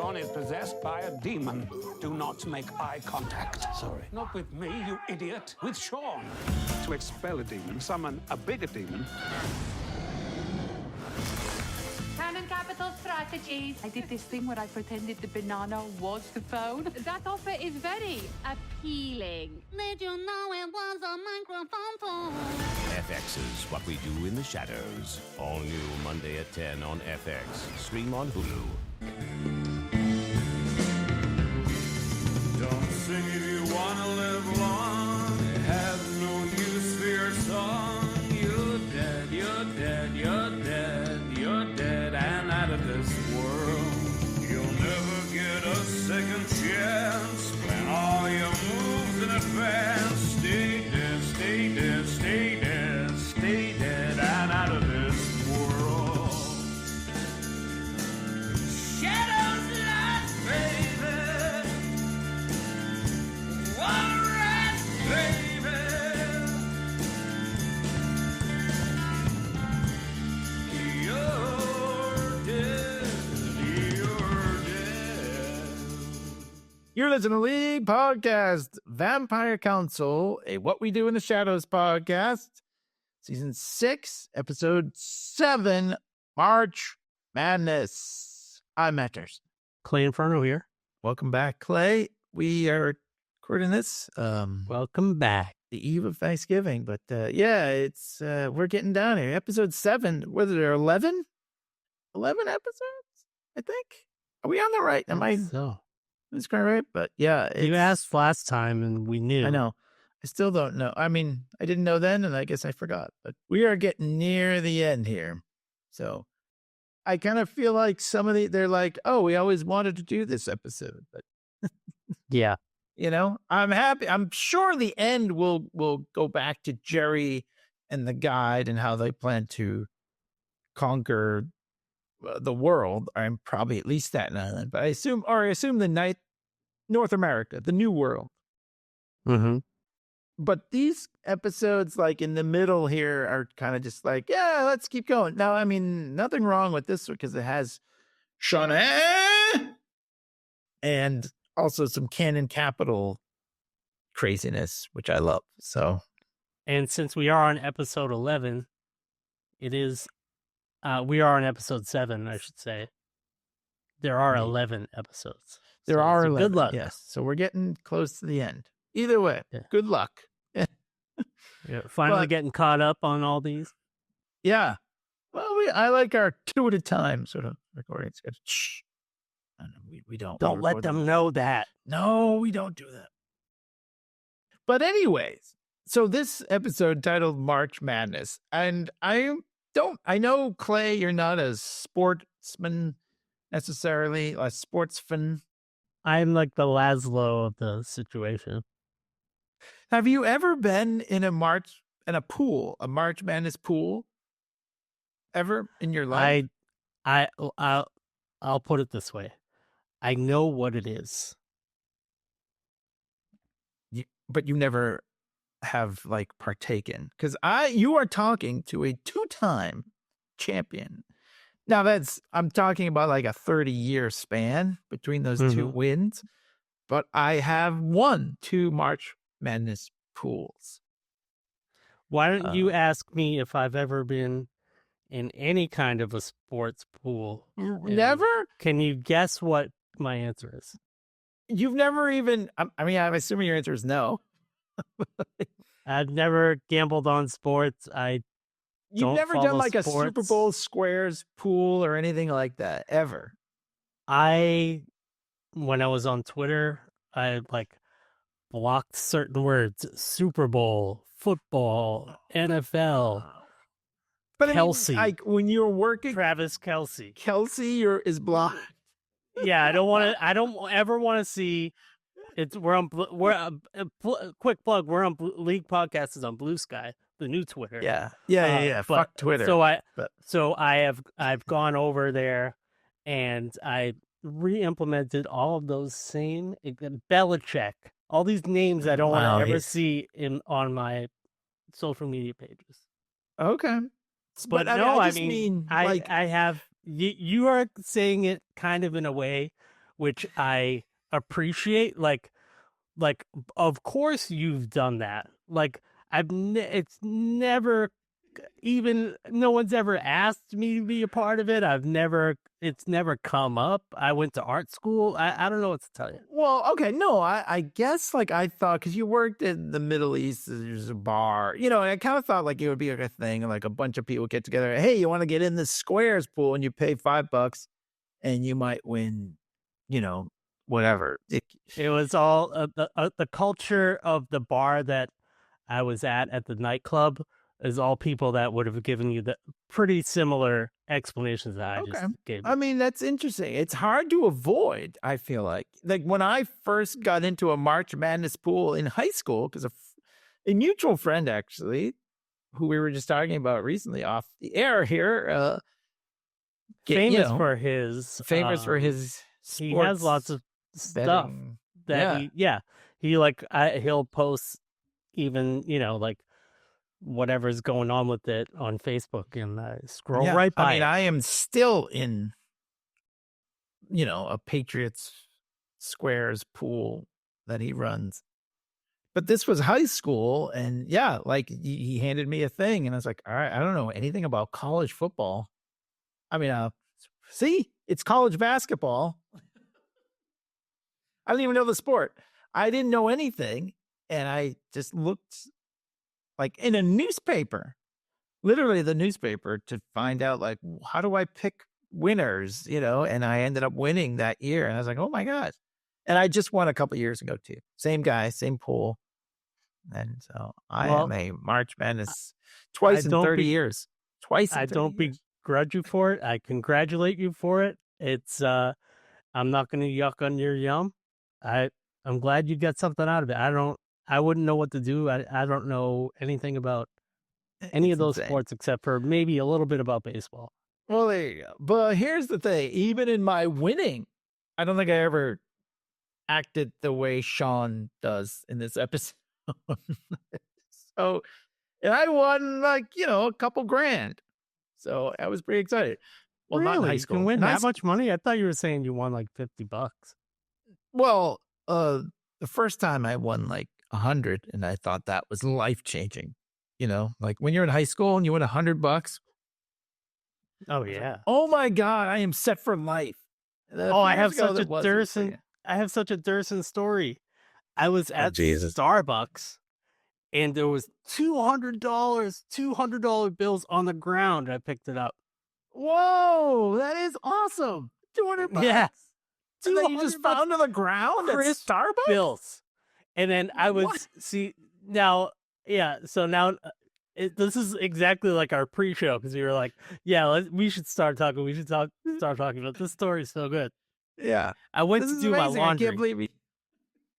Leon is possessed by a demon. Do not make eye contact. Sorry. Not with me, you idiot. With Sean. To expel a demon, summon a bigger demon. Canon capital strategies. I did this thing where I pretended the banana was the phone. That offer is very appealing. Did you know it was a microphone phone? FX is what we do in the shadows. All new Monday at 10 on FX. Stream on Hulu. Don't sing if you wanna live long. It has no use for your song. You're dead, you're dead, you're dead, you're dead and out of this world. You'll never get a second chance. Plan all your moves in advance. Stay dead, stay dead, stay dead, stay dead and out of this world. Shadows lost, baby. All right, baby. You're dead, you're dead. You're listening to League Podcast, Vampire Council, a What We Do in the Shadows podcast, Season 6, Episode 7, March Madness. I'm Matt Dursin. Clay and Ferno here. Welcome back, Clay. We are recording this Welcome back. the eve of Thanksgiving, but yeah, it's we're getting down here. Episode 7, was there 11? 11 episodes, I think. Are we on the right? Am I So that's quite right? But yeah, you it's- asked last time and we knew. I know. I still don't know. I mean, I didn't know then, and I guess I forgot. But we are getting near the end here. So I kind of feel like they're like, oh, we always wanted to do this episode. But, Yeah. I'm happy. I'm sure the end will go back to Jerry and the guide and how they plan to conquer the world. I'm probably at least Staten Island. But I assume the North America, the New World. Mm-hmm. But these episodes, like in the middle here, are kind of just like, yeah, let's keep going. Now, I mean, nothing wrong with this one because it has Charmaine and also some canon capital craziness, which I love. So, And since we are on episode 11, we are on episode 7, I should say. There are 11 episodes. there So are 11. good luck. Yes. So we're getting close to the end. Either way, Yeah. good luck. Yeah, finally But- getting caught up on all these. Yeah. Well, I like our 2 at a time sort of recording schedule. Shh. I know, we don't. Don't we let record them know that. No, we don't do that. But anyways, so this episode titled March Madness, and I know, Clay, you're not a sportsman necessarily, a sportsman. I'm like the Laszlo of the situation. Have you ever been in a March Madness pool? Ever in your life? I'll put it this way. I know what it is. But you never have like partaken, because you are talking to a 2-time champion. Now I'm talking about like a 30-year span between those 2 wins, but I have won 2 March Madness pools. Why don't you ask me if I've ever been in any kind of a sports pool? And Never? Can you guess what my answer is? You've never even, I mean, I'm assuming your answer is no. I've never gambled on sports. You've Don't never done follow like a sports. Super Bowl squares pool or anything like that, ever. When I was on Twitter, I like blocked certain words: Super Bowl, football, NFL, But I mean, Kelsey. like when you're working, Travis Kelsey. Kelsey is blocked. Yeah, I don't ever want to see. Quick plug. We're on League Podcast is on Blue Sky, the new Twitter. Yeah. But- Fuck Twitter. So I've gone over there, and I re-implemented all of those same Belichick, all these names I don't want to ever see on my social media pages. Okay. But I no, just mean like, I have. You are saying it kind of in a way which I appreciate. Like, of course you've done that. Like, it's never even, no one's ever asked me to be a part of it. It's never come up. I went to art school. I don't know what to tell you. Well, okay, no, I guess like I thought, because you worked in the Middle East, there's a bar, and I kind of thought like it would be like a thing, like a bunch of people get together. Hey, you want to get in this squares pool, and you pay $5 and you might win, whatever. It was all the culture of the bar that I was at the nightclub is all people that would have given you the pretty similar explanations that I just gave. I mean, that's interesting. It's hard to avoid, I feel like. Like when I first got into a March Madness pool in high school, because a mutual friend, actually, who we were just talking about recently off the air here, famous for his he has lots of stuff that he'll post even, like whatever's going on with it on Facebook, and scroll right by. I mean, I am still in, a Patriots squares pool that he runs. But this was high school, and like he handed me a thing, and I was like, all right, I don't know anything about college football. I mean, see, it's college basketball. I didn't even know the sport. I didn't know anything, and I just looked like in a newspaper, literally the newspaper, to find out like, how do I pick winners, and I ended up winning that year. And I was like, oh my gosh. And I just won a couple years ago too. Same guy, same pool. And so I am a March Madness twice in 30 years. I don't begrudge you for it. I congratulate you for it. It's, I'm not going to yuck on your yum. I'm glad you got something out of it. I wouldn't know what to do. I don't know anything about any of those sports except for maybe a little bit about baseball. Well, there you go. But here's the thing. Even in my winning, I don't think I ever acted the way Sean does in this episode. So, and I won like, a couple grand. So I was pretty excited. Well, really? Not in high school. You can win that much money? I thought you were saying you won like $50. Well, the first time I won like 100, and I thought that was life changing. Like when you're in high school and you win $100. Oh yeah. Oh my God, I am set for life. I have such a Dursin story. I was at Starbucks, and there was $200 bills on the ground. I picked it up. Whoa, that is awesome. $200. Yes. And then you just found on the ground at Starbucks? Bills. And then I was, so now this is exactly like our pre-show, because we were like, we should start talking. We should start talking about this story. Is so good. Yeah. I went to do my laundry. I can't believe it.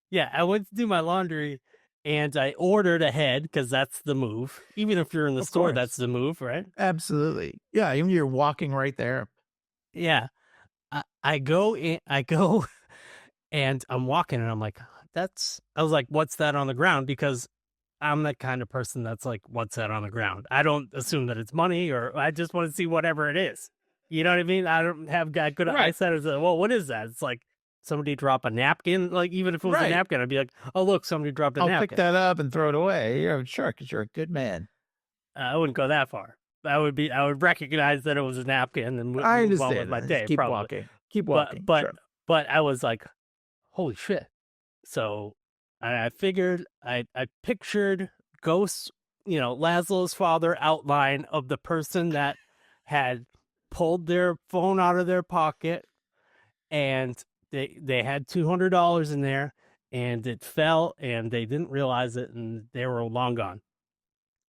Yeah, I went to do my laundry, and I ordered ahead, because that's the move. Even if you're in the store, that's the move, right? Absolutely. Yeah, even you're walking right there. Yeah. I go and I'm walking, and I'm like, I was like, what's that on the ground? Because I'm that kind of person that's like, what's that on the ground? I don't assume that it's money, or I just want to see whatever it is. You know what I mean? I don't have good eyesight. It's like, well, what is that? It's like somebody drop a napkin. Like, even if it was a napkin, I'd be like, oh, look, somebody dropped a napkin. I'll pick that up and throw it away. Yeah, sure, because you're a good man. I wouldn't go that far. I would recognize that it was a napkin and move on with my day. Keep walking. But I was like, holy shit. So I figured, I pictured ghosts, Laszlo's father outline of the person that had pulled their phone out of their pocket, and they had $200 in there, and it fell, and they didn't realize it, and they were long gone.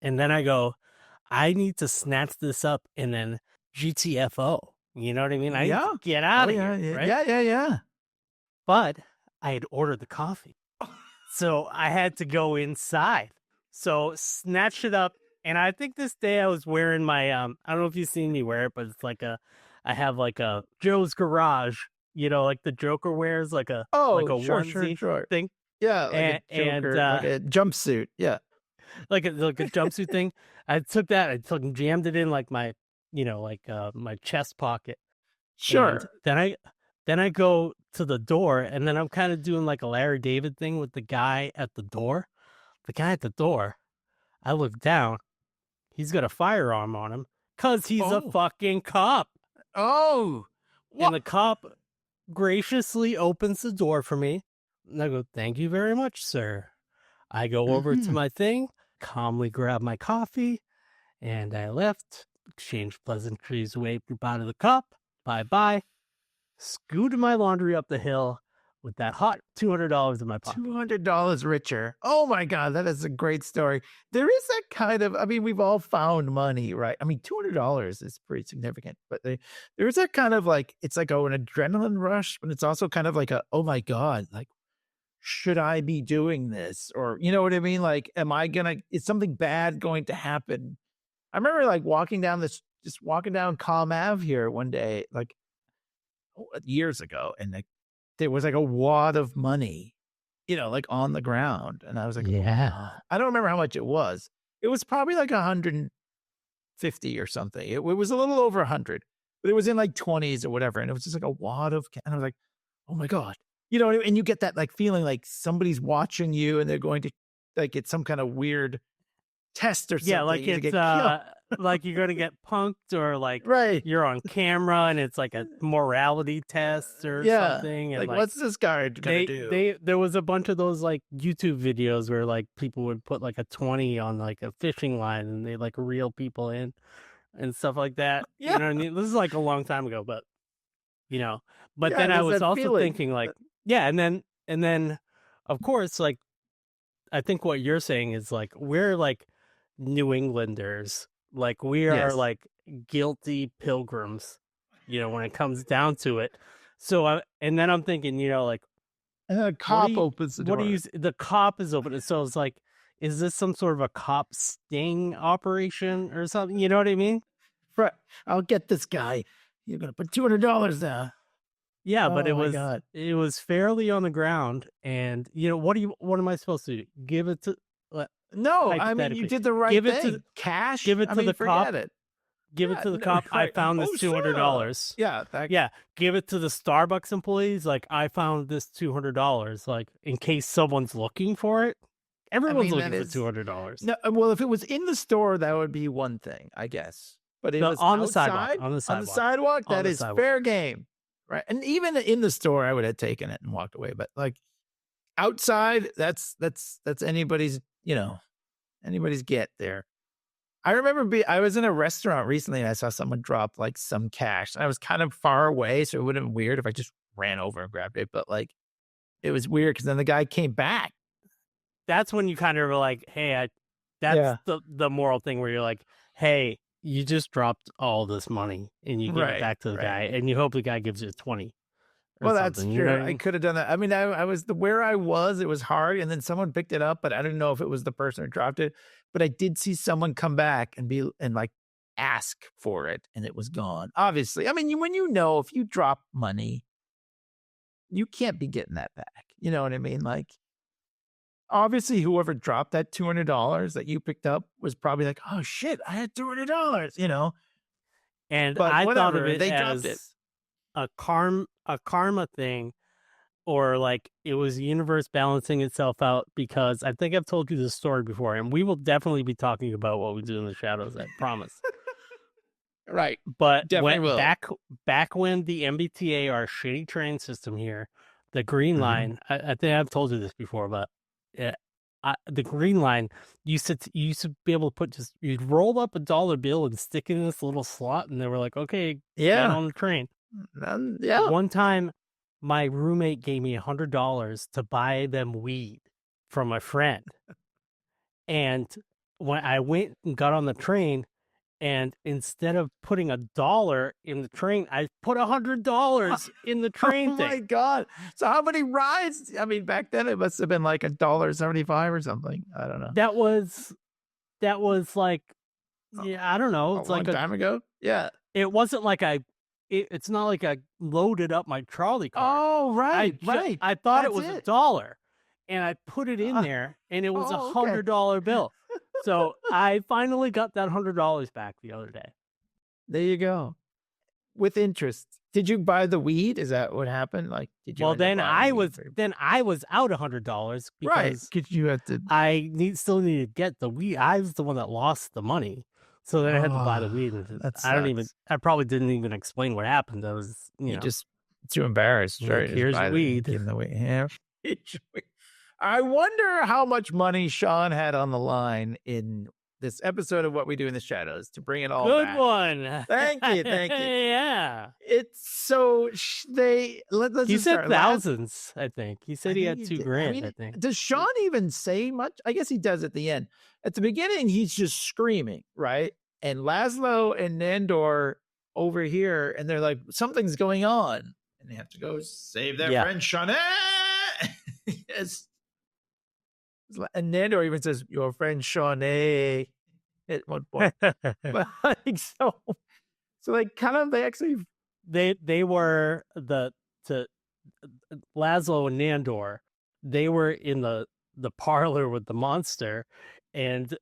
And then I go, I need to snatch this up and then GTFO. You know what I mean? I need to get out of here. Right? Yeah. But I had ordered the coffee. So I had to go inside. So snatched it up. And I think this day I was wearing my, I don't know if you've seen me wear it, but it's like I have like a Joe's Garage, like the Joker wears, like a onesie thing. Yeah. Like a jumpsuit. Yeah. Like a jumpsuit thing. I took that, I jammed it in like my, my chest pocket. Sure. And then Then I go to the door, and then I'm kind of doing like a Larry David thing with the guy at the door. The guy at the door, I look down. He's got a firearm on him because he's a fucking cop. Oh. What? And the cop graciously opens the door for me. And I go, "Thank you very much, sir." I go over to my thing, calmly grab my coffee, and I left, exchanged pleasantries, waved goodbye to the cop, bye-bye, scooted my laundry up the hill with that hot $200 in my pocket. $200 richer. Oh my God, that is a great story. There is that kind of, I mean, we've all found money, right? I mean, $200 is pretty significant, but there is that kind of like, it's like an adrenaline rush, but it's also kind of like a, oh my God, like, should I be doing this? Or, you know what I mean? Like, is something bad going to happen? I remember like walking down Calm Ave here one day, like years ago, and like, there was like a wad of money, you know, like on the ground. And I was like, yeah, I don't remember how much it was. It was probably like 150 or something. It was a little over 100, but it was in like 20s or whatever. And it was just like a wad of, and I was like, oh my God, you know what I mean? And you get that like feeling like somebody's watching you and they're going to like, it's some kind of weird test or something. Yeah, like it's like you're gonna get punked, or like you're on camera and it's like a morality test or something. And like what's this guy gonna do? There was a bunch of those like YouTube videos where like people would put like a 20 on like a fishing line and they like reel people in and stuff like that. Yeah. You know what I mean? This is like a long time ago, but you know. But then I was also thinking like, and then of course, like I think what you're saying is like we're like New Englanders. Like we are like guilty pilgrims, you know, when it comes down to it. So, and then I'm thinking, you know, like a cop opens the door. The cop is open. So it's like, is this some sort of a cop sting operation or something? You know what I mean? Right. I'll get this guy. You're gonna put $200 down. Yeah, but it was fairly on the ground, and you know what am I supposed to do? Give it to? No, I mean you did the right thing. Cash. Give it to the cop. Give Yeah, it to the no, cop. I right. found this $200. Yeah, Give it to the Starbucks employees. Like I found this $200. Like in case someone's looking for it. Everyone's looking for $200. No, well, if it was in the store, that would be one thing, I guess. But it was on outside, the sidewalk. On the sidewalk, that is fair game, right? And even in the store, I would have taken it and walked away. But like outside, that's anybody's, you know, anybody's get there. I remember I was in a restaurant recently and I saw someone drop like some cash. And I was kind of far away, so it would have been weird if I just ran over and grabbed it. But like, it was weird because then the guy came back. That's when you kind of were like, hey, that's the moral thing where you're like, hey, you just dropped all this money and you give it back to the guy and you hope the guy gives you 20. Well, that's true. You know I could have done that. I mean, I was where I was, it was hard. And then someone picked it up, but I didn't know if it was the person who dropped it. But I did see someone come back and like ask for it and it was gone. Obviously. I mean, when you know, if you drop money, you can't be getting that back. You know what I mean? Like, obviously, whoever dropped that $200 that you picked up was probably like, oh shit, I had $200, you know? And but I whatever, thought of it they as dropped it. a karma thing, or like it was the universe balancing itself out, because I think I've told you this story before, and we will definitely be talking about what we do in the shadows, I promise. Right. But definitely back when the MBTA, our shitty train system here, the Green Line, I think I've told you this before, but the Green Line used to be able to you'd roll up a dollar bill and stick it in this little slot, and they were like, okay, get on the train. One time, my roommate gave me $100 to buy them weed from a friend. And when I went and got on the train, and instead of putting $1 in the train, I put $100 in the train thing. Oh my God. So how many rides? I mean, back then it must have been like $1.75 or something. I don't know. That was like, I don't know. It's like a long time ago. Yeah. It wasn't like it's not like I loaded up my trolley card. Oh, right. I thought it was $1, and I put it in there, and it was $100 bill. So I finally got that $100 back the other day. There you go. with interest. Did you buy the weed? Is that what happened? Like, did you? Well, end up then buying weed I was out $100 right. because Because you had to. still need to get the weed. I was the one that lost the money, so then I had to buy the weed. And That I probably didn't even explain what happened. I was, you just too embarrassed. Like, Right? here's your weed. Give the weed. Yeah. I wonder how much money Sean had on the line in this episode of What We Do in the Shadows to bring it all good back. one. Thank you. Yeah. It's so let's He just said start. thousands. I think he said he think had he $2,000. did. I think. Does Sean even say much? I guess he does at the end. At the beginning, he's just screaming, right? And Laszlo and Nandor over here, and they're like, something's going on, and they have to go save their friend Shawnee. Yes. And Nandor even says, "Your friend Shawnee," at one point. But like, so like, kind of, they actually they were to Laszlo and Nandor. They were in the parlor with the monster, and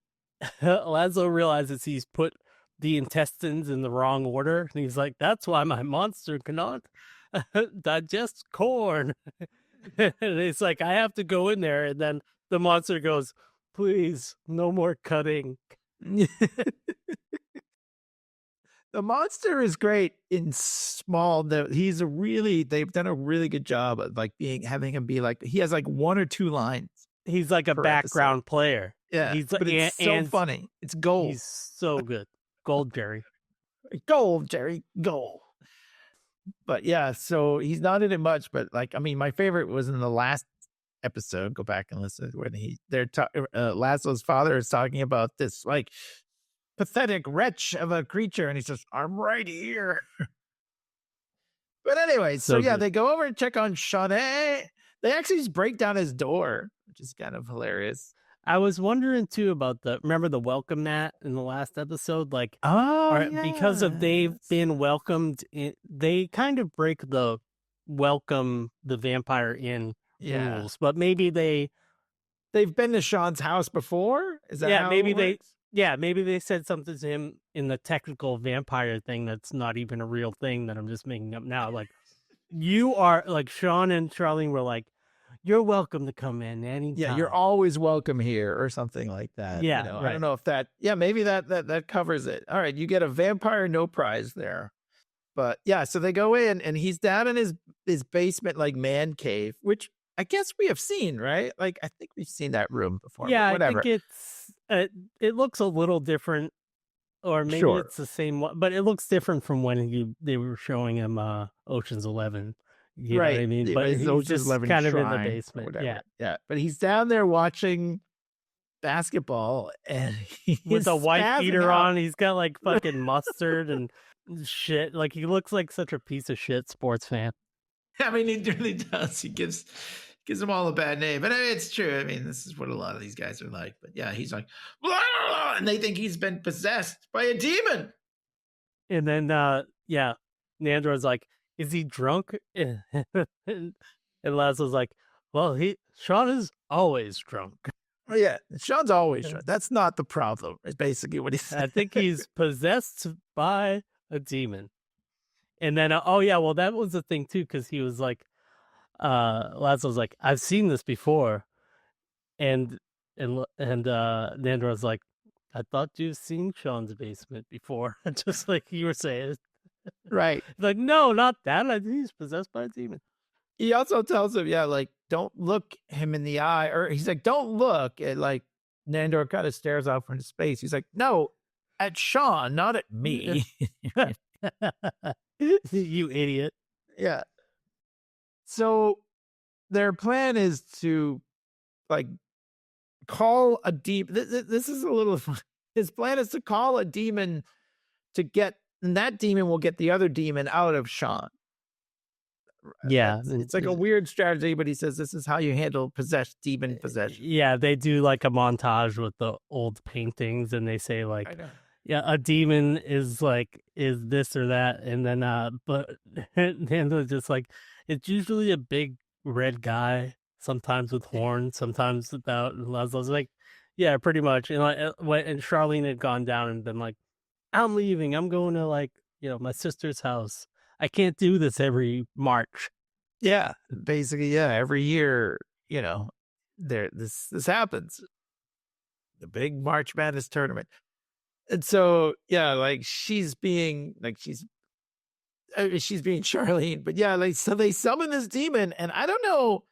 Laszlo realizes he's put the intestines in the wrong order, and he's like, "That's why my monster cannot digest corn." And it's like, I have to go in there, and then the monster goes, "Please, no more cutting." The monster is great in small. They've done a really good job of like having him be like, he has like one or two lines. He's like a background player. Yeah, he's but it's so funny. It's gold. He's so good. Gold, Jerry. Gold, Jerry. Gold. But yeah, so he's not in it much. But like, I mean, my favorite was in the last episode. Go back and listen when Laszlo's father is talking about this like pathetic wretch of a creature, and he says, "I'm right here." But anyway, so yeah, they go over and check on Shawnee. They actually just break down his door, which is kind of hilarious. I was wondering too about remember the welcome mat in the last episode? Like, because they've been welcomed in, they kind of break the welcome the vampire in rules, but maybe they've been to Sean's house before. Is that how maybe it works? Maybe they said something to him in the technical vampire thing that's not even a real thing that I'm just making up now. Like, you are like, Sean and Charlene were like, "You're welcome to come in anytime. Yeah, you're always welcome here," or something like that. Yeah, you know? I don't know if that. Yeah, maybe that covers it. All right, you get a vampire no prize there. But yeah, so they go in, and he's down in his basement, like man cave, which I guess we have seen, right? Like, I think we've seen that room before. Yeah, but whatever. I think it looks a little different, or maybe it's the same one, but it looks different from when they were showing him Ocean's 11. You know what I mean? But he's just kind of in the basement. Yeah. But he's down there watching basketball, and with a white beater on. He's got like fucking mustard and shit. Like, he looks like such a piece of shit sports fan. I mean, he really does. He gives them all a bad name, but I mean, it's true. I mean, this is what a lot of these guys are like. But yeah, he's like, blah, blah, blah, and they think he's been possessed by a demon. And then, Nandor's like, "Is he drunk?" And Laszlo's like, "Well, Sean is always drunk." Oh, yeah, Sean's always drunk. That's not the problem. It's basically what he said. I think he's possessed by a demon. And then, that was the thing too, because he was like, Laszlo's like, "I've seen this before," and Nandor's like, "I thought you've seen Sean's basement before," just like you were saying. Right. Like, no, not that. He's possessed by a demon. He also tells him, like, don't look him in the eye. Or he's like, don't look. And like, Nandor kind of stares off into space. He's like, no, at Sean, not at me. You idiot. Yeah. So their plan is to, like, call a demon. This is a little fun. His plan is to call a demon and that demon will get the other demon out of Sean. Yeah. It's like a weird strategy, but he says this is how you handle demon possession. Yeah, they do like a montage with the old paintings, and they say like, a demon is this or that, and then but and just like, it's usually a big red guy, sometimes with horns, sometimes without. And Laszlo's like, yeah, pretty much. And Charlene had gone down and been like, "I'm leaving. I'm going to like my sister's house. I can't do this every March. Yeah, basically, yeah. Every year, this happens. The big March Madness tournament. And so, yeah, like she's being Charlene, but yeah, so they summon this demon, and I don't know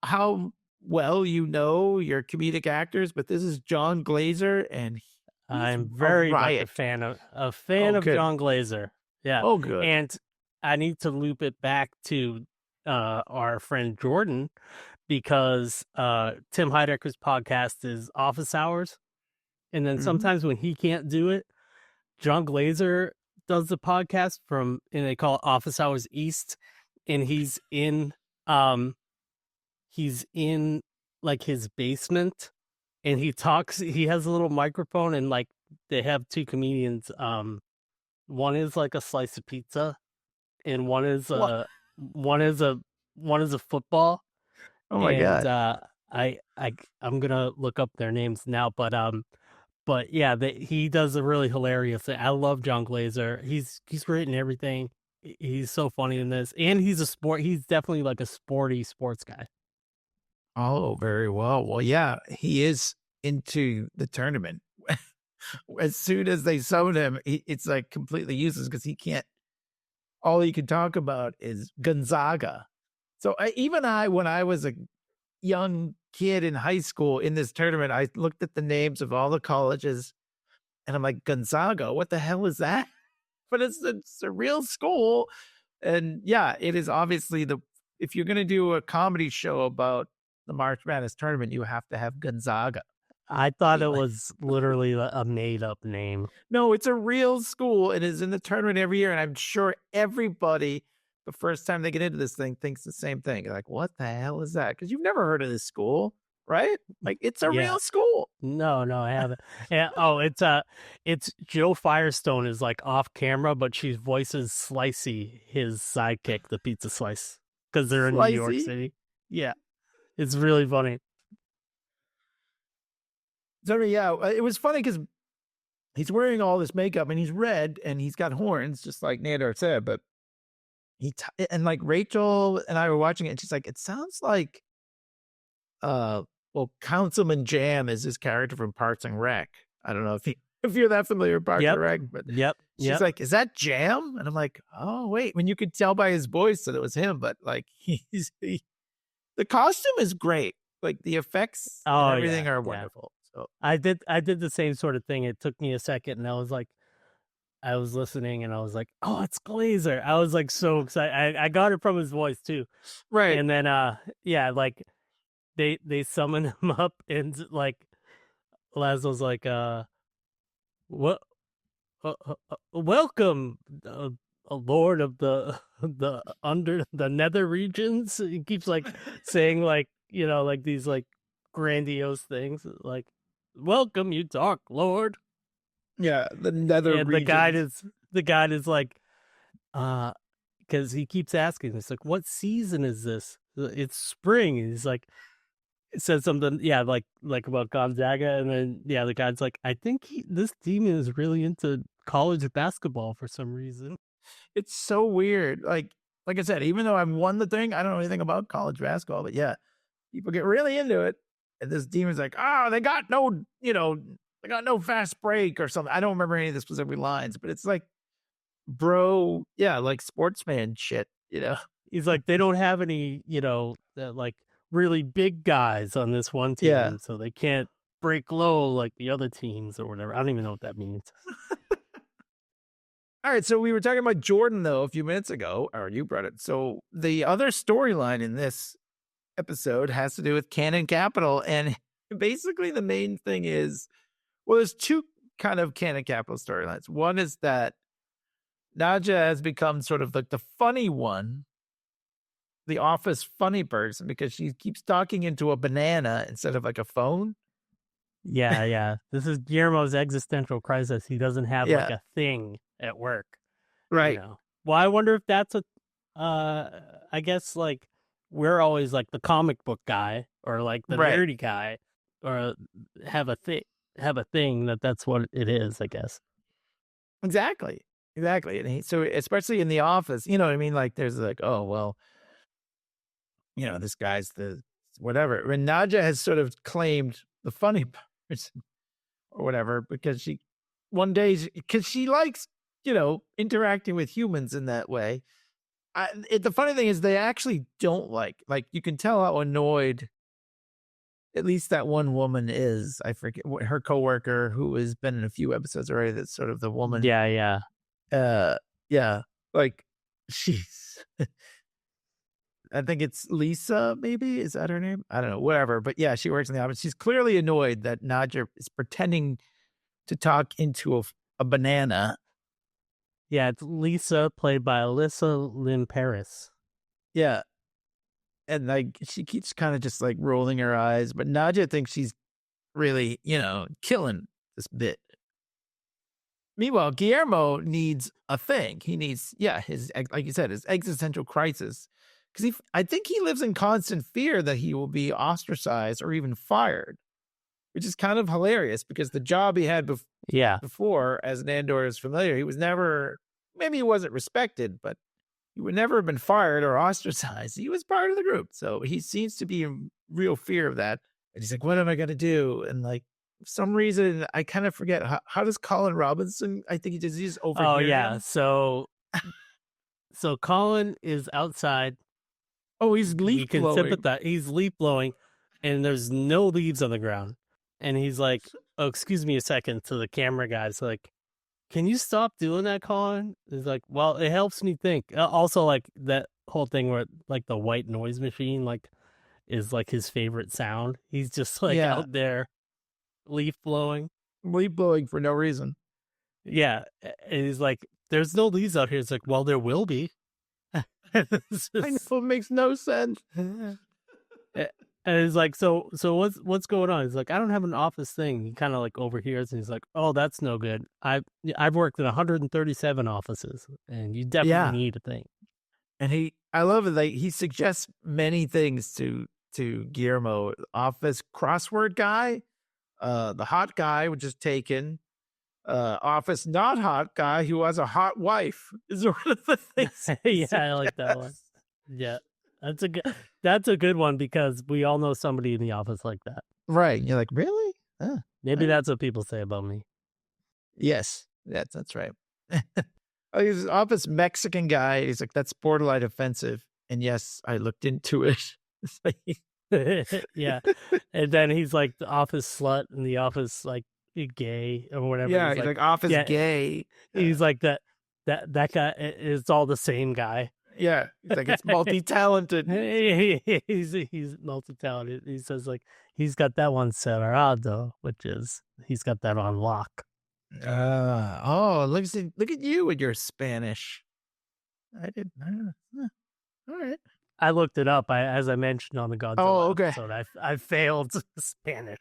how well your comedic actors, but this is John Glaser, and I'm very much a fan of good. John Glaser. Yeah. Oh, good. And I need to loop it back to our friend Jordan, because Tim Heidecker's podcast is Office Hours. And then sometimes when he can't do it, John Glaser does the podcast and they call it Office Hours East. And he's in like his basement, and he has a little microphone, and like they have two comedians. One is like a slice of pizza, and one is a football. Oh my God. I'm gonna look up their names now, but yeah, he does a really hilarious thing. I love John Glaser. He's written everything. He's so funny in this, and he's definitely like a sporty sports guy. Oh, very well. Well, yeah, he is into the tournament. As soon as they summon him, it's like completely useless because all he can talk about is Gonzaga. So when I was a young kid in high school in this tournament, I looked at the names of all the colleges, and I'm like, Gonzaga, what the hell is that? But it's a real school. And yeah, it is obviously if you're going to do a comedy show about the March Madness tournament, you have to have Gonzaga. I thought it was literally a made up name. No, it's a real school. It is in the tournament every year. And I'm sure everybody, the first time they get into this thing, thinks the same thing. Like, what the hell is that? Because you've never heard of this school, right? Like, it's a real school. No, I haven't. Yeah. Oh, it's Joe Firestone is like off camera, but she voices Slicey, his sidekick, the pizza slice, because they're in New York City. Yeah. It's really funny. So yeah, it was funny because he's wearing all this makeup and he's red and he's got horns, just like Nandor said. But and like Rachel and I were watching it, and she's like, it sounds like, Councilman Jam is his character from Parks and Rec. I don't know if you're that familiar with Parks and Rec, but she's like, is that Jam? And I'm like, oh wait, you could tell by his voice that it was him, but like the costume is great. Like the effects and everything are wonderful. So I did the same sort of thing. It took me a second, and I was listening, and I was like, oh, it's Glaser. I was like so excited. I got it from his voice too. Right. And then like they summon him up, and like Laszlo's like, what welcome, a lord of the under the nether regions. He keeps like saying like, like these like grandiose things, like, welcome, you dark lord. Yeah, the nether regions. The guide is like, because he keeps asking, it's like, what season is this? It's spring. And he's like, it says something, like about Gonzaga, and then the guy's like, I think this demon is really into college basketball for some reason. It's so weird. Like I said, even though I've won the thing, I don't know anything about college basketball, but yeah, people get really into it. And this demon's like, they got no fast break or something. I don't remember any of the specific lines, but it's like, bro, like sportsman shit, He's like, they don't have any, like really big guys on this one team, so they can't break low like the other teams or whatever. I don't even know what that means. All right, so we were talking about Jordan, though, a few minutes ago, or you brought it. So the other storyline in this episode has to do with Canon Capital, and basically the main thing is, there's two kind of Canon Capital storylines. One is that Nadja has become sort of like the funny one, the office funny person, because she keeps talking into a banana instead of like a phone. Yeah. This is Guillermo's existential crisis. He doesn't have like a thing at work. Right. Well, I wonder if that's I guess like we're always like the comic book guy or like the nerdy guy, or have a thing that's what it is, I guess. Exactly. Exactly. And so especially in the office, you know what I mean? Like there's like, oh, well, this guy's the whatever. And Nadja has sort of claimed the funny person or whatever, because one day, because she likes, interacting with humans in that way. The funny thing is they actually don't like you can tell how annoyed at least that one woman is. I forget her coworker who has been in a few episodes already. That's sort of the woman. Yeah. Yeah. Like she's, I think it's Lisa, maybe. Is that her name? I don't know. Whatever. But yeah, she works in the office. She's clearly annoyed that Nadja is pretending to talk into a banana. Yeah, it's Lisa, played by Alyssa Lynn Paris. Yeah. And like she keeps kind of just like rolling her eyes, but Nadja thinks she's really, killing this bit. Meanwhile, Guillermo needs a thing. He needs, his, like you said, his existential crisis. Because I think he lives in constant fear that he will be ostracized or even fired, which is kind of hilarious because the job he had before, as Nandor is familiar, he was never, maybe he wasn't respected, but he would never have been fired or ostracized. He was part of the group. So he seems to be in real fear of that. And he's like, what am I going to do? And like, for some reason, I kind of forget, how does Colin Robinson, I think he's over. Oh, yeah. Him? So Colin is outside. Oh, he's leaf blowing. He's leaf blowing, and there's no leaves on the ground. And he's like, oh, excuse me a second, to the camera guys, like, can you stop doing that, Colin? He's like, well, it helps me think. Also, like, that whole thing where, like, the white noise machine, like, is, like, his favorite sound. He's just, like, out there leaf blowing. Leaf blowing for no reason. Yeah. And he's like, there's no leaves out here. It's like, well, there will be. I know, it makes no sense. And he's like, so what's going on? He's like, I don't have an office thing. He kind of like overhears, and he's like, oh, that's no good. I've worked in 137 offices, and you definitely need a thing. And I love it. Like he suggests many things to Guillermo. Office crossword guy, the hot guy, which is taken. Office not hot guy who has a hot wife is one of the things. Yeah, I like that one. Yeah. That's a good one because we all know somebody in the office like that. Right. You're like, really? Maybe that's what people say about me. Yes. That's right. Oh, he's an office Mexican guy. He's like, that's borderline offensive. And yes, I looked into it. Yeah. And then he's like the office slut and the office like gay or whatever. Yeah, he's like office gay. He's like that guy is all the same guy. Yeah, he's like, it's multi-talented. He's multi-talented. He says like he's got that one cerrado, which is he's got that on lock. Look at you with your Spanish. I did. All right. I looked it up. As I mentioned on the Godzilla episode, I failed Spanish.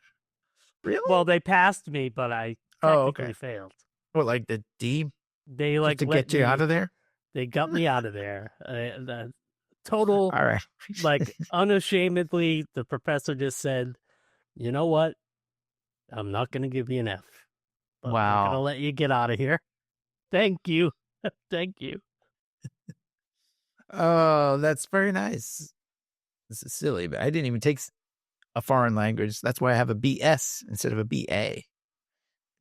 Really? Well, they passed me, but I technically failed. What, like the D? They like to get you out of there. They got me out of there. The total, all right. Like unashamedly, the professor just said, "You know what? I'm not going to give you an F. But I'm going to let you get out of here. Thank you, thank you." Oh, that's very nice. This is silly, but I didn't even take a foreign language. That's why I have a BS instead of a BA.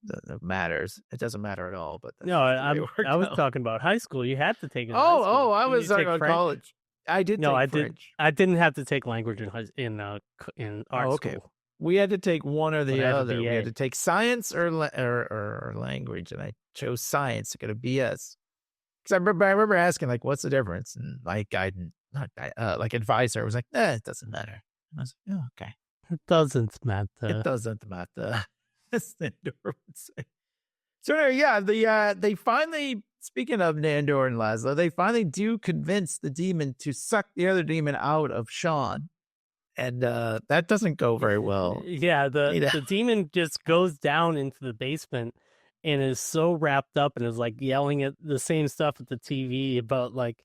That matters. It doesn't matter at all. But no, I was talking about high school. You had to take it. I was talking about college. I did. No, take French. I didn't have to take language in art school. We had to take one or the other. We had to take science or language, and I chose science to get a BS. Because I remember asking like, "What's the difference?" And like advisor was like, "It doesn't matter." And I was like, "Oh, okay." It doesn't matter. It doesn't matter. As Nandor would say. So anyway, they finally, speaking of Nandor and Laszlo, they finally do convince the demon to suck the other demon out of Sean. And that doesn't go very well. Yeah, the demon just goes down into the basement and is so wrapped up and is like yelling at the same stuff at the TV about like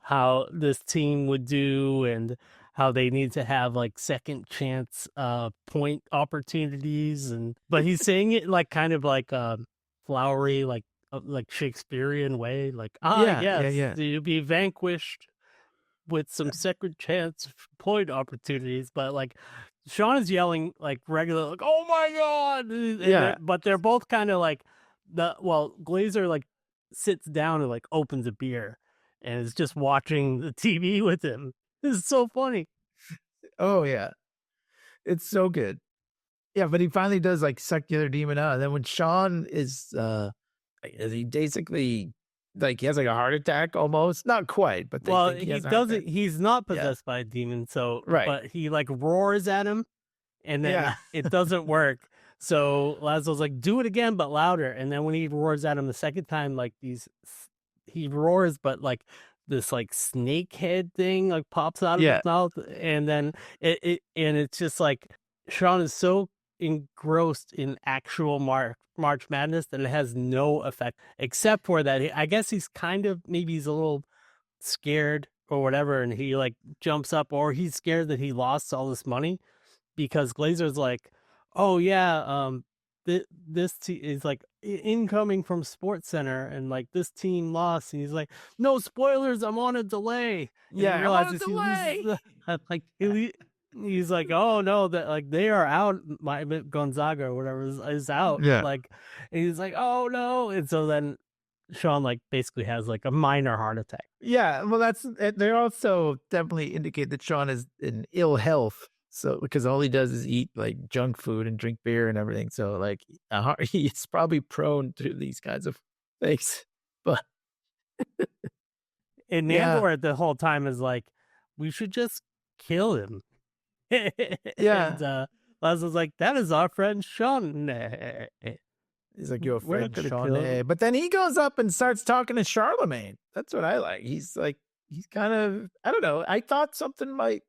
how this team would do and how they need to have like second chance point opportunities, but he's saying it like kind of like flowery, like like Shakespearean way, like yeah. you'll be vanquished with some second chance point opportunities, but like Sean is yelling like regular, like "Oh my god!" But they're both kind of like Glaser like sits down and like opens a beer and is just watching the TV with him. This is so funny. Oh yeah, it's so good. Yeah, but he finally does like suck the other demon out, and then when Sean is he basically like he has like a heart attack almost, not quite, but he doesn't. He's not possessed by a demon, so but he like roars at him, and then it doesn't work. So Laszlo's like, "Do it again, but louder." And then when he roars at him the second time, like he roars, but like this like snake head thing like pops out of his mouth, and then it's just like Sean is so engrossed in actual March Madness that it has no effect, except for that I guess he's maybe he's a little scared or whatever, and he like jumps up, or he's scared that he lost all this money because Glaser's like, "Oh yeah, this is like incoming from Sports Center, and like this team lost," and he's like, "No spoilers, I'm on a delay." And he realizes he's like, "Oh no, that like they are out. My Gonzaga or whatever is out." Like, and he's like, "Oh no!" And so then Sean like basically has like a minor heart attack. Yeah, well, they also definitely indicate that Sean is in ill health. So because all he does is eat like junk food and drink beer and everything. So like he's probably prone to these kinds of things. But and Nandor the whole time is like, "We should just kill him." And Laszlo's like, "That is our friend Sean." He's like, "Your friend Sean." But then he goes up and starts talking to Charmaine. That's what I like. He's kind of, I don't know. I thought something might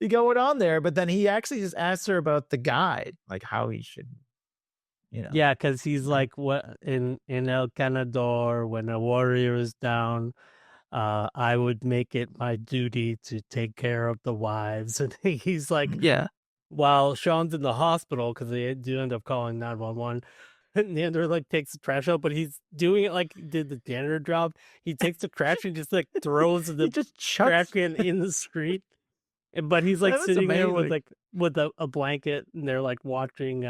be going on there, but then he actually just asks her about the guide, like how he should, Yeah, because he's like, what in El Canador, when a warrior is down, I would make it my duty to take care of the wives. And he's like, while Sean's in the hospital, because they do end up calling 911, Nandor like takes the trash out, but he's doing it like he did the janitor job. He takes the trash and just like throws the trash can in the street. But he's like sitting there with a blanket, and they're like watching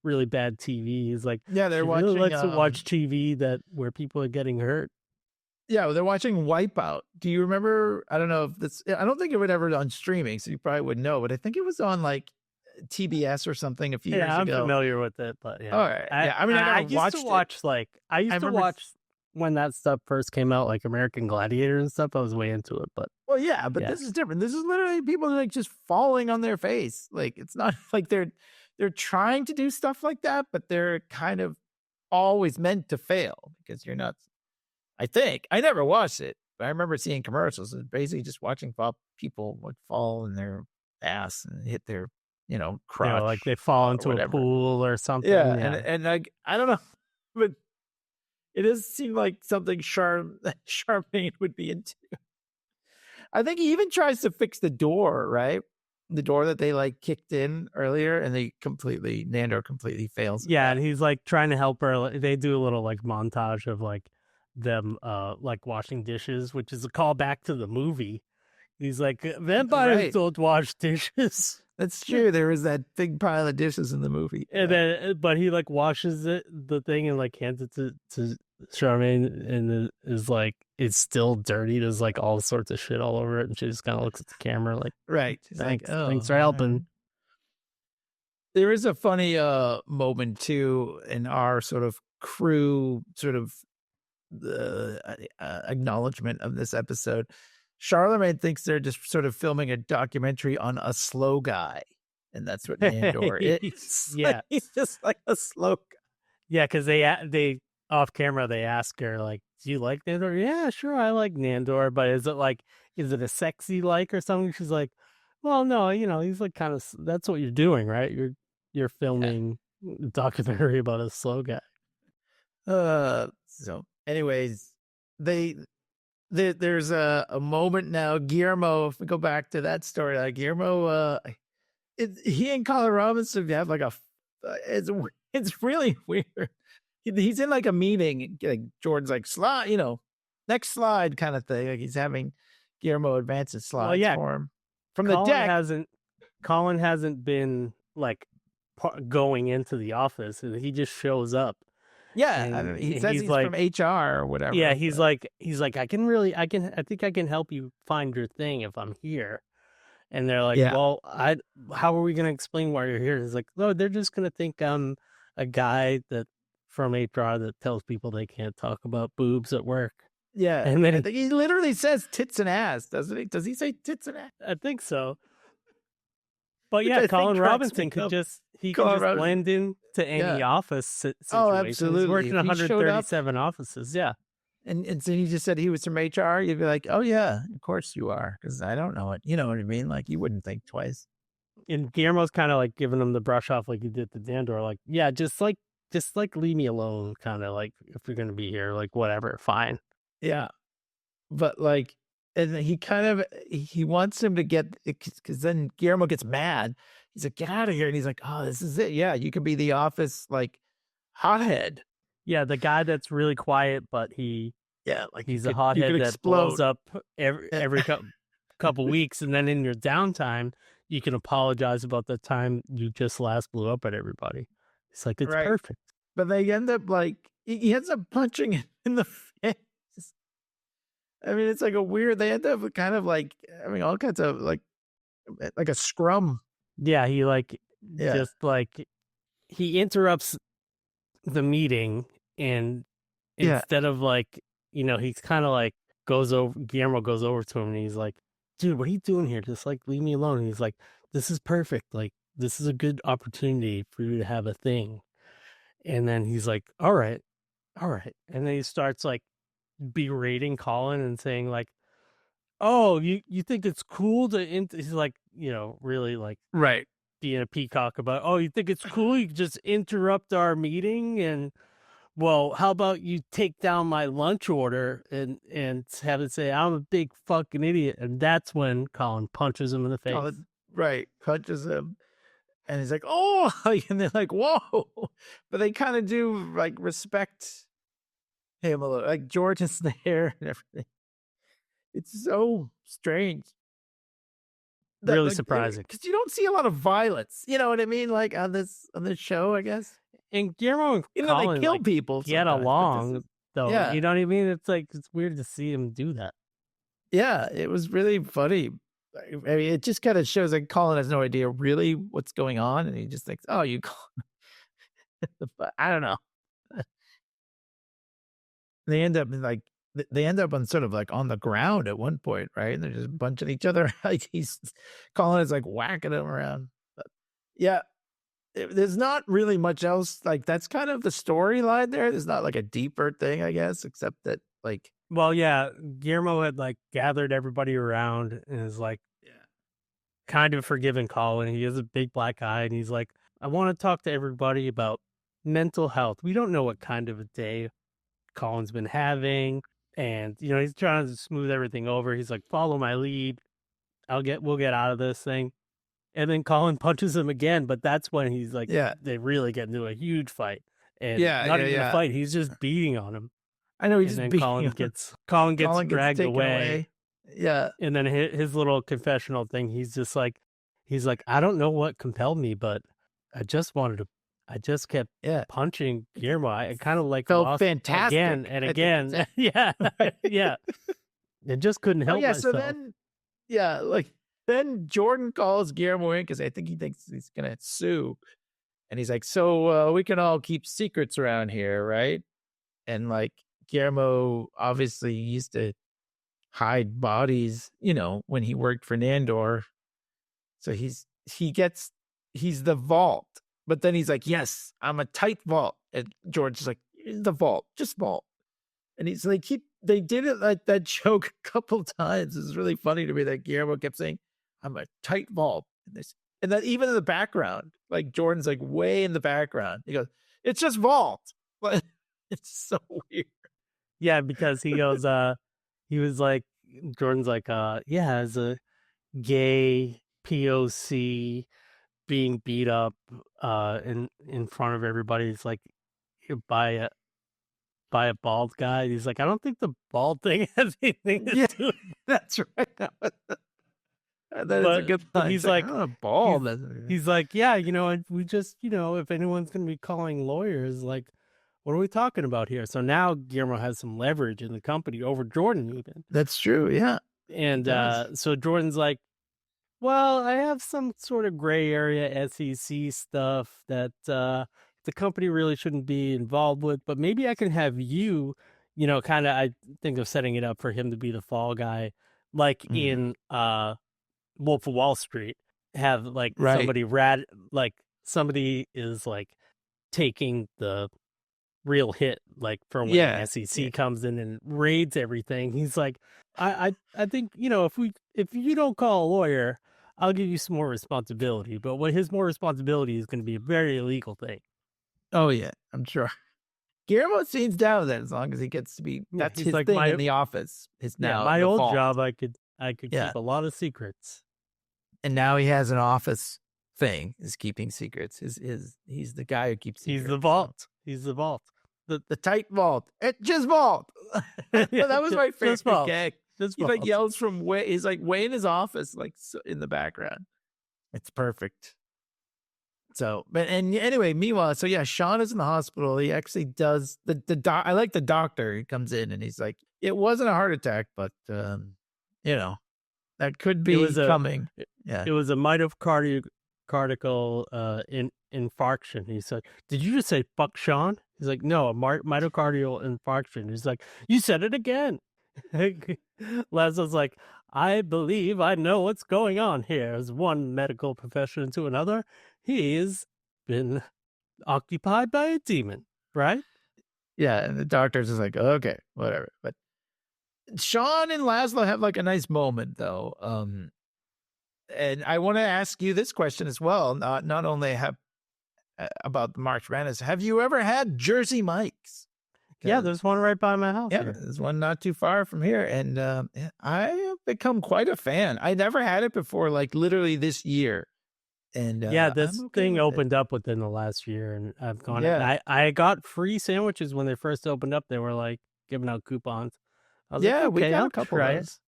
really bad TV. He's like, they're watching. Really likes to watch TV where people are getting hurt. Yeah, they're watching Wipeout. Do you remember? I don't know if this. I don't think it would ever on streaming, so you probably would know. But I think it was on like TBS or something a few years ago. Yeah, I'm familiar with it, but yeah. All right. I used to watch when that stuff first came out, like American Gladiator and stuff. I was way into it, but this is different. This is literally people like just falling on their face. Like it's not like they're trying to do stuff like that, but they're kind of always meant to fail because you're not. I think I never watched it, but I remember seeing commercials and basically just watching people would fall in their ass and hit their crotch, like they fall into a pool or something. And like I don't know, but it does seem like something Charmaine would be into. I think he even tries to fix the door, right? The door that they like kicked in earlier, and Nandor completely fails. Yeah, and he's like trying to help her. They do a little like montage of like them like washing dishes, which is a callback to the movie. He's like, vampires don't wash dishes. That's true. There was that big pile of dishes in the movie. And then, but he like washes the thing and like hands it to Charmaine, and is like, it's still dirty. There's like all sorts of shit all over it, and she just kind of looks at the camera like, thanks for helping. There is a funny moment too in our sort of crew sort of the acknowledgement of this episode. Charlemagne thinks they're just sort of filming a documentary on a slow guy, and that's what Nandor is. Yeah, he's just like a slow guy. Yeah, because they off camera they ask her like, "Do you like Nandor?" "Yeah, sure, I like Nandor, but is it a sexy like or something?" She's like, "Well, no, he's like kind of. That's what you're doing, right? You're filming a documentary about a slow guy." So, anyways, there's a moment now. Guillermo, if we go back to that story, like Guillermo, he and Colin Robinson have like it's really weird. he's in like a meeting, like Jordan's like slide, next slide kind of thing. Like he's having Guillermo advance his slides for him from the deck. Colin hasn't been like going into the office. He just shows up. Yeah, he says he's like, from HR or whatever. Yeah, he's like, I think I can help you find your thing if I'm here. And they're like, well, how are we going to explain why you're here? He's like, no, they're just going to think I'm a guy that from HR that tells people they can't talk about boobs at work. Yeah, and then I think he literally says tits and ass, doesn't he? Does he say tits and ass? I think so. But yeah, Colin Robinson could just blend in to any office situation. Oh, absolutely. He's worked in 137 offices. Yeah. And so he just said he was from HR. You'd be like, oh yeah, of course you are, because I don't know it. You know what I mean? Like you wouldn't think twice. And Guillermo's kind of like giving him the brush off like he did to Nandor. Like, yeah, just like leave me alone. Kind of like, if you're gonna be here, like whatever, fine. Yeah, but like, and he wants him to get, because then Guillermo gets mad. He's like, get out of here, and he's like, oh, this is it. Yeah, you can be the office like hothead. Yeah, the guy that's really quiet, but he's a hothead that blows up every couple weeks, and then in your downtime, you can apologize about the time you just last blew up at everybody. It's like, it's perfect. But they end up like, he ends up punching him in the face. I mean, it's like they end up kind of like having all kinds of like a scrum. Yeah, just like, he interrupts the meeting, and instead of like, he's kind of like Guillermo goes over to him and he's like, dude, what are you doing here? Just like leave me alone. And he's like, this is perfect. Like, this is a good opportunity for you to have a thing. And then he's like, all right. And then he starts like berating Colin and saying like, oh, you think it's cool to, he's like, really like being a peacock about, oh, you think it's cool? You just interrupt our meeting, and well, how about you take down my lunch order and have it say I'm a big fucking idiot? And that's when Colin punches him in the face. Punches him, and he's like, oh, and they're like, whoa, but they kind of do like respect him a little, like George is there and everything. It's so strange. Really surprising, because you don't see a lot of violence. You know what I mean? Like on this show, I guess. And Guillermo and Colin, they kill people. Get along, though. Yeah. You know what I mean? It's like, it's weird to see him do that. Yeah, it was really funny. I mean, it just kind of shows like Colin has no idea really what's going on, and he just thinks, "Oh, you." But I don't know. They end up on sort of like on the ground at one point, right? And they're just bunching each other. Like Colin is like whacking him around. But yeah, there's not really much else. Like that's kind of the storyline there. There's not like a deeper thing, I guess, except that like. Well, yeah, Guillermo had like gathered everybody around and is like, kind of forgiving Colin. He has a big black eye, and he's like, I want to talk to everybody about mental health. We don't know what kind of a day Colin's been having, and he's trying to smooth everything over. He's like, follow my lead. We'll get out of this thing. And then Colin punches him again, but that's when he's like, they really get into a huge fight. And not even a fight, he's just beating on him. I know he's just beating Colin gets dragged away. Yeah. And then his little confessional thing, he's like, I don't know what compelled me, but I just kept punching Guillermo. I kind of like felt lost fantastic again and again. Yeah. Yeah. It just couldn't help myself. So then Jordan calls Guillermo in because I think he thinks he's going to sue. And he's like, so we can all keep secrets around here, right? And like Guillermo obviously used to hide bodies, when he worked for Nandor. So he's the vault. But then he's like, yes, I'm a tight vault. And George is like, the vault, just vault. And he's like, they did it like that joke a couple times. It's really funny to me that Guillermo kept saying, I'm a tight vault. And that even in the background, like Jordan's like way in the background. He goes, it's just vault. But it's so weird. Yeah, because he goes, he was like, Jordan's like, as a gay POC being beat up in front of everybody, it's like, by a bald guy. He's like, I don't think the bald thing has anything to do with That's right. That is a But good line. he's It's like, oh, bald. he's like, yeah, and we just, if anyone's going to be calling lawyers, like, what are we talking about here? So now Guillermo has some leverage in the company over Jordan even. That's true. Yeah. And so Jordan's like, well, I have some sort of gray area SEC stuff that the company really shouldn't be involved with, but maybe I can have you, kind of, I think of setting it up for him to be the fall guy, like in Wolf of Wall Street, have like somebody somebody is like taking the real hit, like for when the SEC comes in and raids everything. He's like, I think, if you don't call a lawyer, I'll give you some more responsibility. But what his more responsibility is going to be a very illegal thing. Oh yeah, I'm sure. Guillermo seems down with that as long as he gets to be. That's his like thing in the office. My old job, I could keep a lot of secrets. And now he has an office thing, is keeping secrets. He's the guy who keeps secrets. He's the vault. He's the vault. The tight vault. It just vault. That was my favorite gag. He like yells from way. He's like way in his office, like in the background. It's perfect. So, anyway, meanwhile, so yeah, Sean is in the hospital. He actually does I like the doctor. He comes in and he's like, it wasn't a heart attack, but that could be coming. It was a mitocardial infarction. He said, did you just say fuck Sean? He's like, no, a mitocardial infarction. He's like, you said it again. Laszlo's like, I believe I know what's going on here. As one medical profession to another, he's been occupied by a demon, right? Yeah, and the doctor's just like, okay, whatever. But Sean and Laszlo have like a nice moment though. And I want to ask you this question as well. Not only about the March Madness, have you ever had Jersey Mike's? Yeah, there's one right by my house. Yeah, there's one not too far from here. And I have become quite a fan. I never had it before, like literally this year. And this thing opened up within the last year, and I've gone. Yeah. I got free sandwiches when they first opened up. They were like giving out coupons. I was like, okay, we got I'll a couple try of those. It.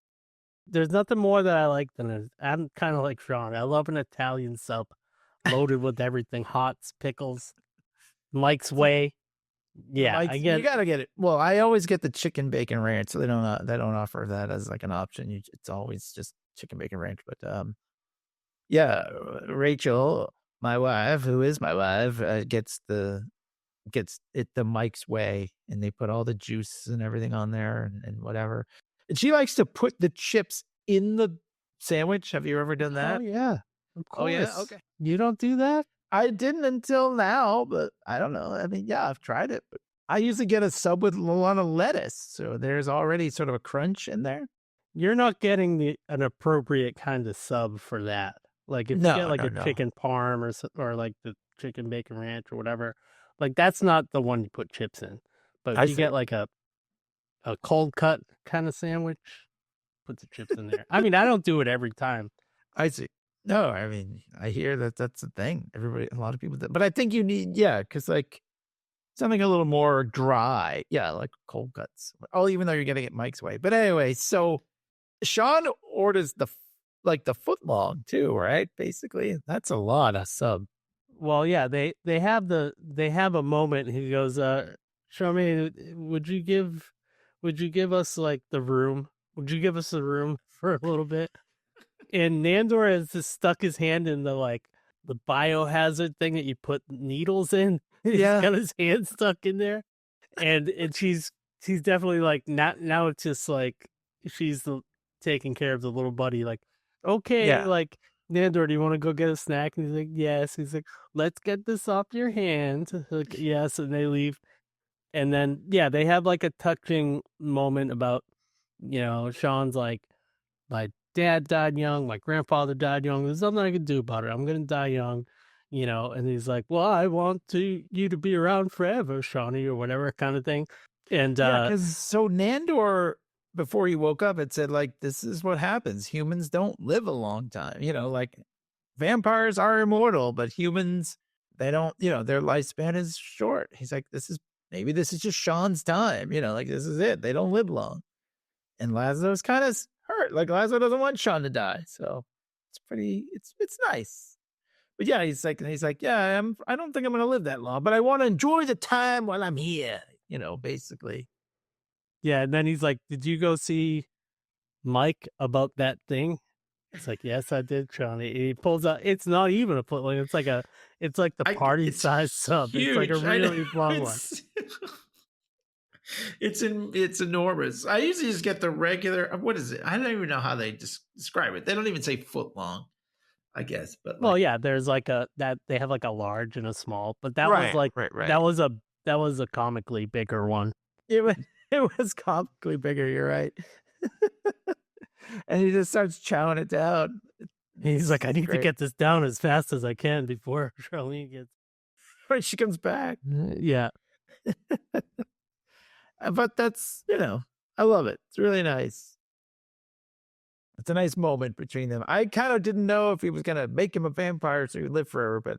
There's nothing more that I like than I'm kind of like Sean. I love an Italian sub loaded with everything, hots, pickles, Mike's Way. Yeah, you gotta get it. Well, I always get the chicken bacon ranch. So they don't offer that as like an option. It's always just chicken bacon ranch. But Rachel, my wife, who is my wife, gets it the Mike's Way, and they put all the juice and everything on there and whatever. And she likes to put the chips in the sandwich. Have you ever done that? Oh yeah, of course. Oh yeah, okay. You don't do that? I didn't until now, but I don't know. I mean, yeah, I've tried it, but I usually get a sub with a lot of lettuce, so there's already sort of a crunch in there. You're not getting an appropriate kind of sub for that. Like if you get like a chicken parm or like the chicken bacon ranch or whatever, like that's not the one you put chips in. But if you get like a cold cut kind of sandwich, put the chips in there. I mean, I don't do it every time. I see. No, I mean, I hear that's a thing. A lot of people do. But I think you need, because like something a little more dry. Yeah, like cold cuts. Oh, even though you're getting it Mike's Way. But anyway, so Sean orders the footlong too, right? Basically, that's a lot of sub. Well, yeah, they have a moment. He goes, Charmaine, would you give us like the room? Would you give us the room for a little bit? And Nandor has just stuck his hand in the biohazard thing that you put needles in. He's got his hand stuck in there, and she's definitely like now it's just like she's taking care of the little buddy. Like, okay, like Nandor, do you want to go get a snack? And he's like, yes. He's like, let's get this off your hand. Like, yes, and they leave, and then they have like a touching moment about Sean's like, my dad died young, my grandfather died young, there's nothing I can do about it, I'm gonna die young, and he's like, well, I want you to be around forever, Shawnee, or whatever kind of thing. And because so Nandor, before he woke up, it said like, this is what happens, humans don't live a long time, like vampires are immortal, but humans, they don't, their lifespan is short. He's like, this is maybe this is just Sean's time. Like this is it. They don't live long. And Laszlo's kind of hurt. Like Laszlo doesn't want Sean to die. So it's nice. But yeah, he's like, yeah, I don't think I'm going to live that long, but I want to enjoy the time while I'm here, basically. Yeah. And then he's like, did you go see Mike about that thing? It's like, yes, I did, Sean. He pulls out, it's not even a Footlong. It's like the party size sub. Huge. It's like a really long one. It's enormous. I usually just get the regular, what is it? I don't even know how they describe it. They don't even say Footlong, I guess. But well, yeah, there's like that they have like a large and a small, but that was like that was a comically bigger one. It was comically bigger. You're right. And he just starts chowing it down. He's like, I need to get this down as fast as I can before Charmaine gets. When she comes back. Yeah. But that's, I love it. It's really nice. It's a nice moment between them. I kind of didn't know if he was going to make him a vampire so he would live forever, but,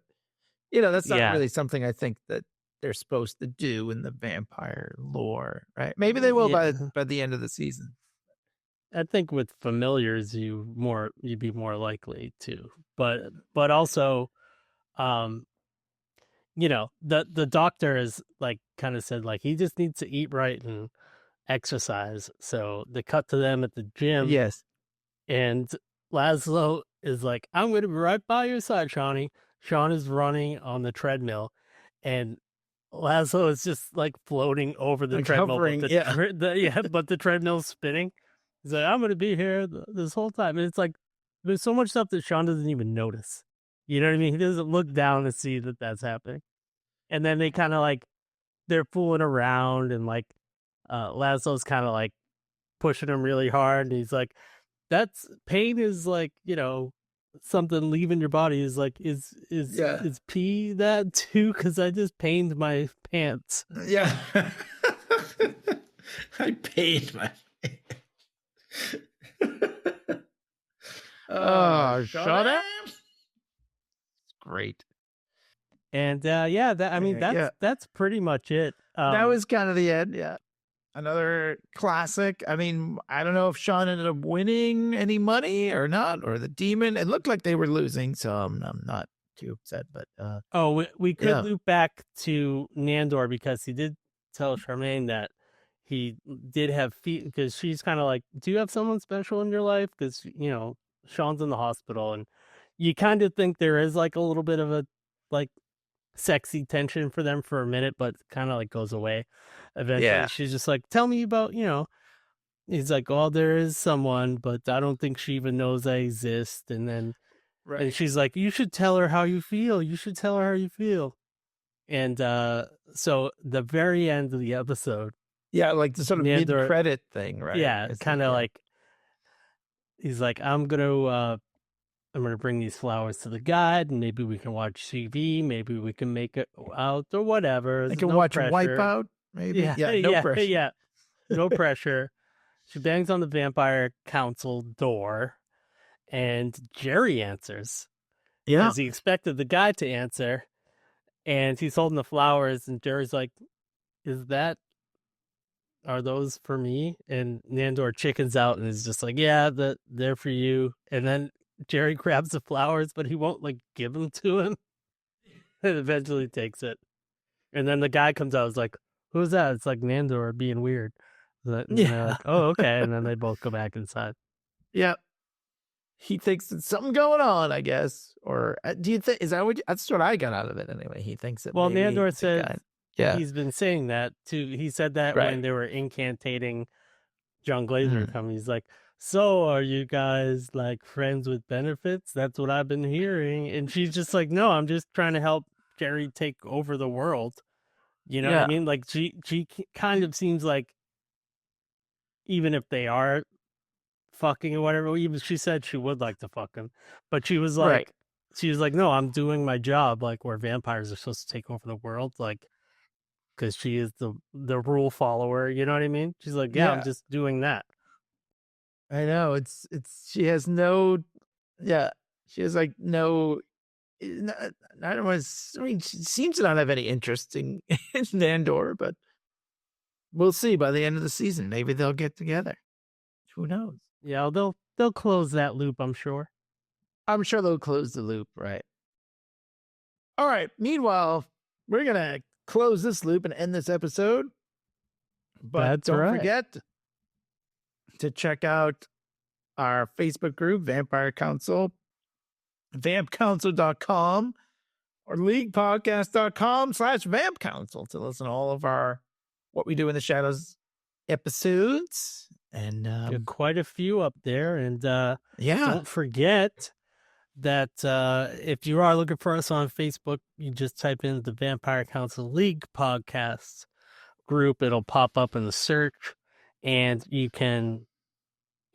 that's not really something I think that they're supposed to do in the vampire lore, right? Maybe they will by the end of the season. I think with familiars, you'd be more likely to, but also, the doctor is like kind of said like he just needs to eat right and exercise. So they cut to them at the gym. Yes, and Laszlo is like, I'm going to be right by your side, Shawnee. Sean is running on the treadmill, and Laszlo is just like floating over the treadmill. But the treadmill's spinning. He's like, I'm going to be here this whole time. And it's like, there's so much stuff that Sean doesn't even notice. You know what I mean? He doesn't look down to see that that's happening. And then they kind of like, they're fooling around, and like, Laszlo's kind of like pushing him really hard. And he's like, pain is like, something leaving your body is like, is pee that too? Cause I just pained my pants. Yeah. I pained my pants. Oh, shut up! Great. And that's pretty much it. That was kind of the end. Yeah, another classic. I mean, I don't know if Sean ended up winning any money or not, or the demon. It looked like they were losing, so I'm not too upset. But we could loop back to Nandor because he did tell Charmaine that he did have feet, because she's kind of like, do you have someone special in your life? Because, Sean's in the hospital, and you kind of think there is like a little bit of a like sexy tension for them for a minute, but kind of like goes away. Eventually, she's just like, tell me about, he's like, oh, there is someone, but I don't think she even knows I exist. And then and she's like, you should tell her how you feel. You should tell her how you feel. And so the very end of the episode, yeah, like the sort of mid-credit thing, right? Yeah, it's kind of like, he's like, I'm gonna bring these flowers to the guide, and maybe we can watch TV, maybe we can make it out or whatever. I can watch Wipeout, maybe. No pressure. Yeah, no pressure. She bangs on the vampire council door, and Jerry answers. Yeah, because he expected the guy to answer, and he's holding the flowers, and Jerry's like, are those for me? And Nandor chickens out and is just like, yeah, they're for you. And then Jerry grabs the flowers, but he won't like give them to him. And eventually takes it. And then the guy comes out, is like, who's that? It's like Nandor being weird. And they're like, oh, okay. And then they both go back inside. Yeah. He thinks there's something going on, I guess. Or do you think, that's what I got out of it anyway. He thinks it. Well, Nandor says, he's been saying that too. He said that when they were incantating John Glaser coming. He's like, so are you guys like friends with benefits? That's what I've been hearing. And she's just like, no, I'm just trying to help Jerry take over the world. You know what I mean? Like she kind of seems like, even if they are fucking or whatever, even she said she would like to fuck him, but she was like, no, I'm doing my job, like where vampires are supposed to take over the world, like, because she is the rule follower, you know what I mean? She's like, I'm just doing that. I know, it's she has like no She seems to not have any interest in Nandor, but we'll see by the end of the season. Maybe they'll get together. Who knows? Yeah, they'll close that loop, I'm sure. I'm sure they'll close the loop, right? All right. Meanwhile, we're going to close this loop and end this episode. But don't forget to check out our Facebook group, Vampire Council, vampcouncil.com, or leaguepodcast.com/Vamp Council to listen to all of our What We Do in the Shadows episodes. And quite a few up there. And don't forget that if you are looking for us on Facebook, you just type in the Vampire Council League Podcast group. It'll pop up in the search, and you can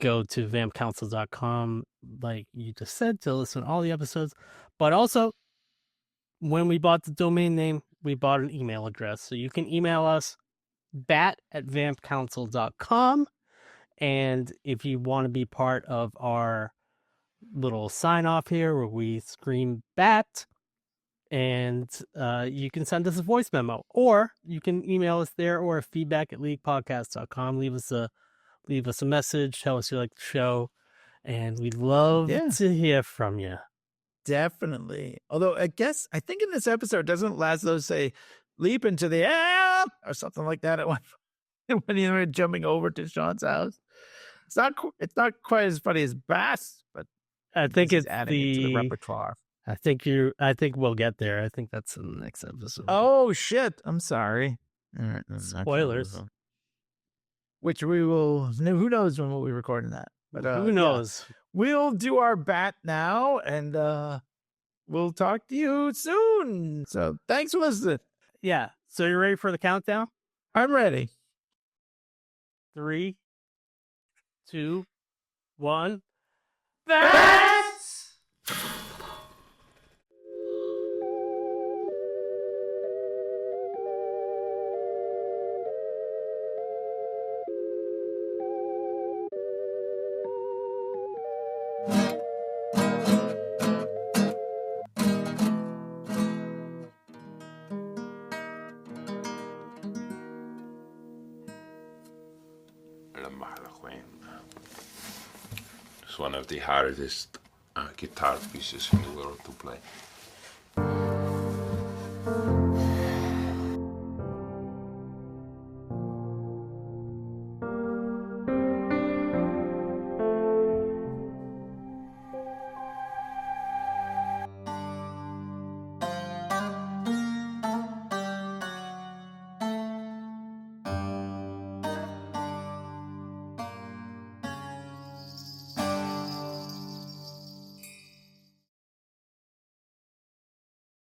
go to vampcouncil.com, like you just said, to listen to all the episodes. But also, when we bought the domain name, we bought an email address. So you can email us bat@vampcouncil.com. And if you want to be part of our little sign off here where we scream bat, and you can send us a voice memo, or you can email us there, or feedback@leaguepodcast.com. Leave us a message, tell us you like the show, and we'd love to hear from you. Definitely. Although I think in this episode, doesn't Laszlo say leap into the air or something like that at one when you were jumping over to Sean's house? It's not quite as funny as Bass, but I think it's adding it to the repertoire. I think we'll get there. I think that's in the next episode. Oh shit! I'm sorry. Spoilers. Which we will. Who knows when we'll be recording that? But who knows? Yeah. We'll do our bat now, and we'll talk to you soon. So thanks for listening. Yeah. So you ready for the countdown? I'm ready. 3, 2, 1. Bats! It's one of the hardest guitar pieces in the world to play.